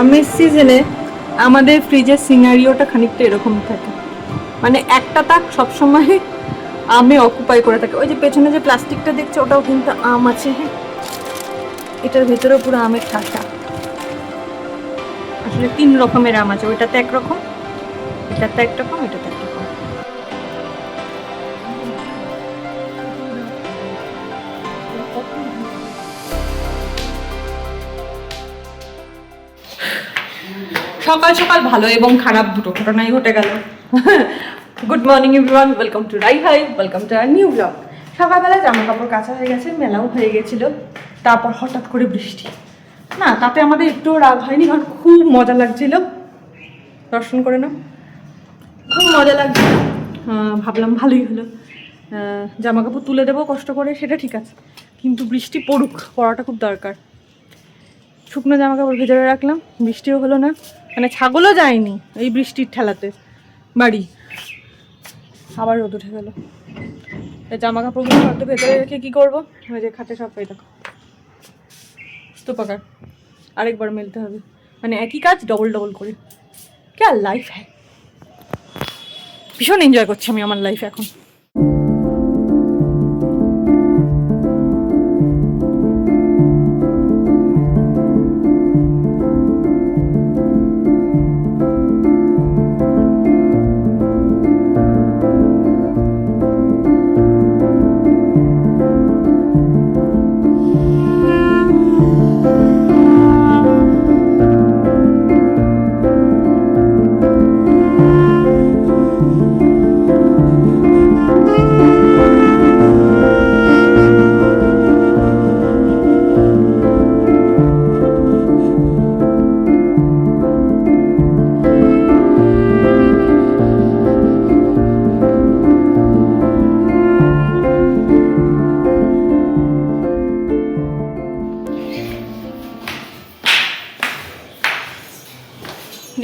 আমের সিজনে আমাদের ফ্রিজের সিনারিওটা খানিকটা এরকম থাকে, মানে একটা তাক সবসময় আমে অকুপাই করে থাকে। ওই যে পেছনে যে প্লাস্টিকটা দেখছে ওটাও কিন্তু আম আছে, হ্যাঁ এটার ভেতরেও পুরো আমের ঠাসা। আসলে 3 রকমের আম আছে, ওইটাতে একরকম, এটাতে একরকম, এটাতে একরকম। সকাল সকাল ভালো এবং খারাপ দুটো ঘটনাই ঘটে গেল। Good morning everyone, welcome to রাই হাই, welcome to our new blog. সকালবেলা জামা কাপড় কাচা হয়ে গেছে, মেলাও হয়ে গেছিল, তারপর হঠাৎ করে বৃষ্টি। না তাতে আমাদের একটু রাগ হয়নি, কারণ খুব মজা লাগছিল। দর্শন করে নাও, খুব মজা লাগছিল। ভাবলাম ভালোই হলো, জামা কাপড় তুলে দেবো কষ্ট করে, সেটা ঠিক আছে, কিন্তু বৃষ্টি পড়ুক, পড়াটা খুব দরকার। শুকনো জামা কাপড় ভেজে রাখলাম, বৃষ্টিও হলো না, মানে ছাগলও যায়নি এই বৃষ্টির ঠেলাতে বাড়ি। আবার রোদ উঠে গেল, এই জামা কাপড়গুলো হয়তো ভেতরে রেখে কী করবো, ওই যে খাটে সব পেয়ে দেখো স্তূপাকার, আরেকবার মেলতে হবে, মানে একই কাজ ডবল ডবল করে। কে লাইফ হ্যাঁ, ভীষণ এনজয় করছি আমি আমার লাইফ এখন।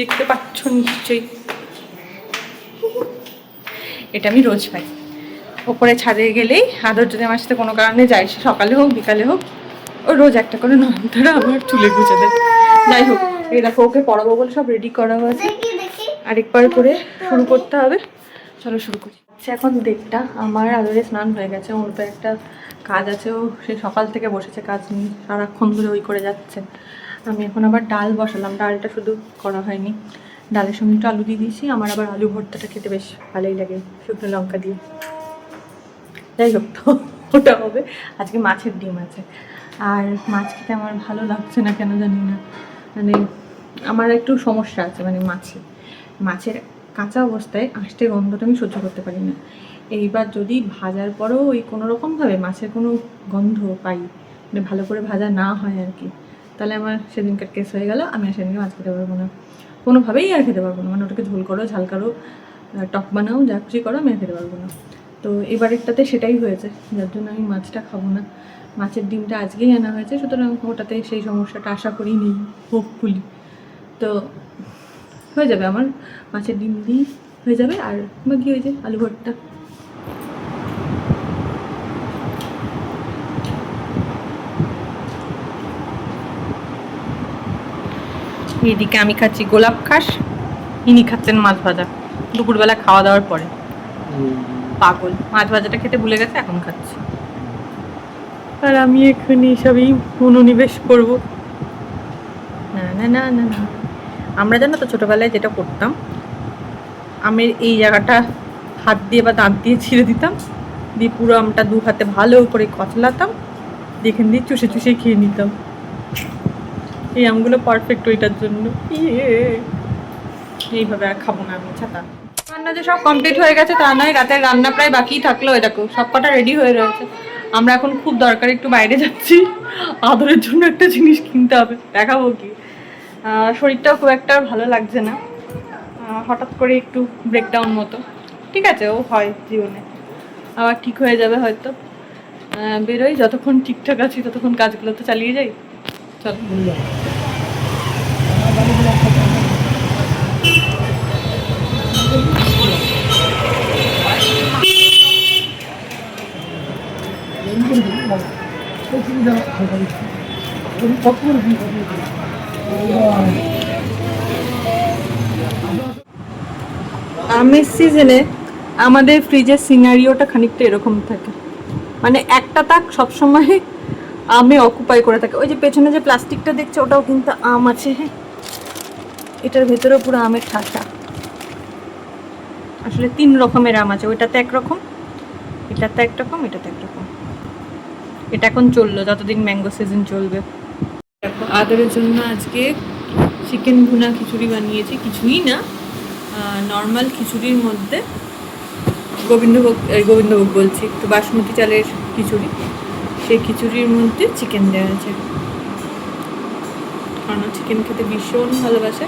দেখতে পাচ্ছ নিশ্চয়ই, এটা আমি রোজ পাই। ওপরে ছাদে গেলেই আদর যদি আমার সাথে কোনো কারণে যায়, সে সকালে হোক বিকালে হোক, ও রোজ একটা করে নয়নতারা আমার চুলে গুঁজে দেয়। যাই হোক, এই দেখো ওকে পড়াবো বলে সব রেডি করা হয়েছে, আরেকবার করে শুরু করতে হবে। চলো শুরু করি। আচ্ছা এখন দেখটা আমার আদরে স্নান হয়ে গেছে, ওর তো একটা কাজ আছে, ও সে সকাল থেকে বসেছে কাজ নিয়ে, সারাক্ষণ ধরে ওই করে যাচ্ছে। আমি এখন আবার ডাল বসালাম, ডালটা শুধু করা হয়নি, ডালের সঙ্গে একটু আলু দিয়ে দিয়েছি। আমার আবার আলু ভর্তাটা খেতে বেশ ভালোই লাগে শুকনো লঙ্কা দিয়ে। যাই হোক, তো ওটা হবে। আজকে মাছের ডিম আছে, আর মাছ খেতে আমার ভালো লাগছে না কেন জানি না, মানে আমার একটু সমস্যা আছে, মানে মাছের কাঁচা অবস্থায় আঁশটে গন্ধটা আমি সহ্য করতে পারি না। এইবার যদি ভাজার পরেও ওই কোনো রকমভাবে মাছের কোনো গন্ধ পাই, মানে ভালো করে ভাজা না হয় আর কি, তাহলে আমার সেদিনকার কেস হয়ে গেল, আমি আর সেদিনকে মাছ খেতে পারবো না, কোনোভাবেই আর খেতে পারবো না। মানে ওটাকে ঝোল করো, ঝাল করো, টক বানাও, যা খুশি করো, আমি আর খেতে পারবো না। তো এবারেরটাতে সেটাই হয়েছে, যার জন্য আমি মাছটা খাবো না। মাছের ডিমটা আজকেই আনা হয়েছে, সুতরাং ওটাতে সেই সমস্যাটা আশা করি নেই, হোপফুলি। তো হয়ে যাবে আমার মাছের ডিম দিয়েই হয়ে যাবে, আর বাকি হয়ে যায় আলু ভর্তা। এইদিকে আমি খাচ্ছি গোলাপ খাস, ইনি খাচ্ছেন মাছ ভাজা, দুপুরবেলা খাওয়া দাওয়ার পরে। পাগল, মাছ ভাজাটা খেতে ভুলে গেছে, এখন খাচ্ছি। আর আমি এখানে এসবই মনোনিবেশ করব। না না না না না, আমরা জানো তো ছোটোবেলায় যেটা করতাম, আমের এই জায়গাটা হাত দিয়ে বা দাঁত দিয়ে ছিঁড়ে দিতাম, দিয়ে পুরো আমটা দু হাতে ভালো করে কচলাতাম, এখান দিয়ে চুষে চুষে খেয়ে নিতাম। এই আমগুলো পারফেক্ট ওইটার জন্য। এইভাবে আর খাবো না আমি, ছাতা। রান্না যে সব কমপ্লিট হয়ে গেছে তা নয়, রাতের রান্না প্রায় বাকি থাকলো, এ দেখো সব কটা রেডি হয়ে রয়েছে। আমরা এখন খুব দরকার একটু বাইরে যাচ্ছি, আদরের জন্য একটা জিনিস কিনতে হবে, দেখাবো কি। শরীরটাও খুব একটা ভালো লাগছে না, হঠাৎ করে একটু ব্রেকডাউন মতো। ঠিক আছে, ও হয় জীবনে, আবার ঠিক হয়ে যাবে হয়তো। বেরোই, যতক্ষণ ঠিকঠাক আছি ততক্ষণ কাজগুলো তো চালিয়ে যাই। চল আমের সিজনে আমাদের ফ্রিজের সিনারিওটা খানিকটা এরকম থাকে, মানে একটা তাক সবসময় আমে অকুপাই করে থাকে। ওই যে পেছনে যে প্লাস্টিকটা দেখছো ওটাও কিন্তু আম আছে, এটার ভেতরেও পুরো আমের ঠাসা। আসলে 3 রকমের আম আছে, ওইটাতে একরকম, এটাতে একরকম, এটাতে একরকম। এটা এখন চললো যতদিন ম্যাঙ্গো সিজন চলবে। দেখো আদরের জন্য আজকে চিকেন ভুনা খিচুড়ি বানিয়েছি, কিছুই না, নর্মাল খিচুড়ির মধ্যে গোবিন্দভোগ বলছি, তো বাসমতি চালের খিচুড়ি, সেই খিচুড়ির মধ্যে চিকেন দেওয়া আছে। কারণ চিকেন খেতে ভীষণ ভালোবাসে,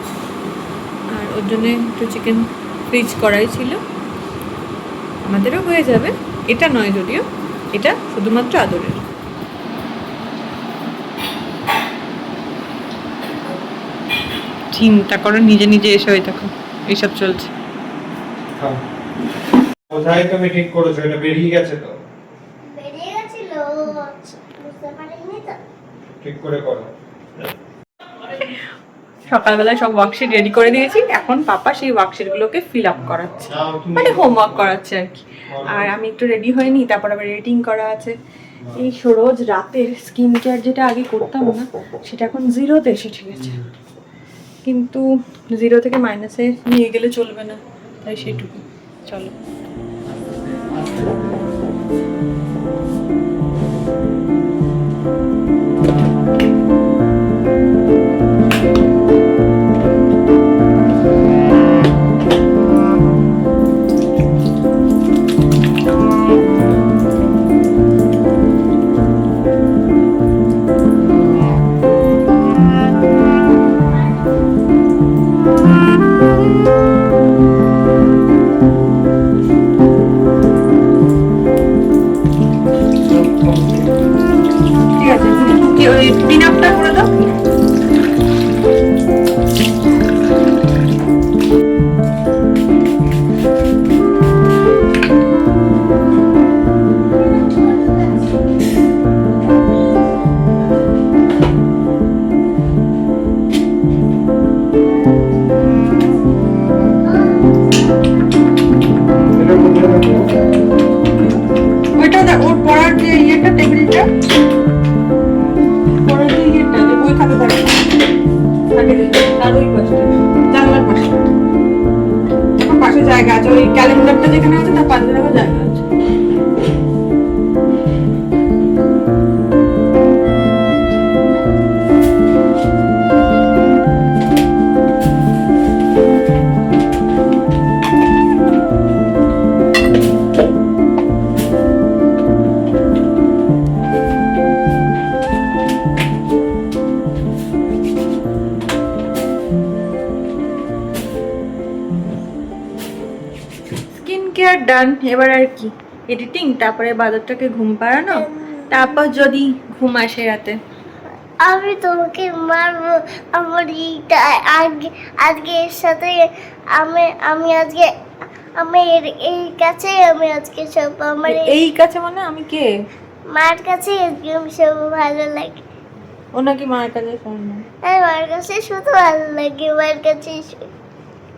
আর ওর জন্য একটু চিকেন ফ্রিজ করাই ছিল। আমাদেরও হয়ে যাবে, এটা নয় যদিও, এটা শুধুমাত্র আদরের। চিন্তা করো, নিজে নিজে এসে হয়ে থাকো, এইসব চলছে। কোথায় তুমি ঠিক করেছো? এটা বেরিয়ে গেছে তো, বেরিয়ে গেছিল, বুঝতে পারিনি তো। ঠিক করে করো। সকালবেলায় সব ওয়ার্কশিট রেডি করে দিয়েছি, এখন পাপা সেই ওয়ার্কশিট গুলোকে ফিল আপ করাচ্ছে, মানে হোমওয়ার্ক করাচ্ছে আর কি। আর আমি একটু রেডি হয়নি, তারপর আবার এডিটিং করা আছে। এই রোজ রাতের স্কিন কেয়ার যেটা আগে করতাম না, সেটা এখন 0-তে এসে ঠিক আছে, কিন্তু 0 থেকে মাইনাসে নিয়ে গেলে চলবে না, তাই সেটুকু। চলো ঠিক আছে, ওই পিন আপটা করে দাও। ওইটা দেখ, ওর পড়ার যে ইয়েটা, টেবিলটা, পড়ার যে ইয়েটা, যে বই খাতা থাকে তার ওই পাশে, জানলার পাশে। এখন পাশে জায়গা আছে, ওই ক্যালেন্ডারটা যেখানে আছে তার পাশে জায়গা আছে। কেয়ার ডান, এবার আর কি এডিটিং, তারপরে বাদরটাকে ঘুম পাড়ানো, তারপর যদি ঘুম আসে রাতে আমি তোমাকে মারবো। আমার এইটা আজকে আজকে এর সাথে আমি আমি আজকে আমি এই কাছে আমি আজকে সব আমার এই কাছে, মানে আমি কে? মার কাছে আজকে আমি সব ভালো লাগে। ও নাকি মার কাছে শোন না? হ্যাঁ, মার কাছে শুধু ভালো লাগে, মার কাছে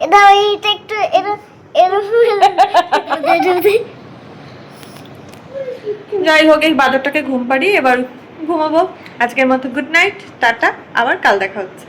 এটা এইটা একটু যাই হোক, এই বাদরটাকে ঘুম পাড়িয়ে এবার ঘুমাবো। আজকের মতো গুড নাইট, টাটা, আবার কাল দেখা হচ্ছে।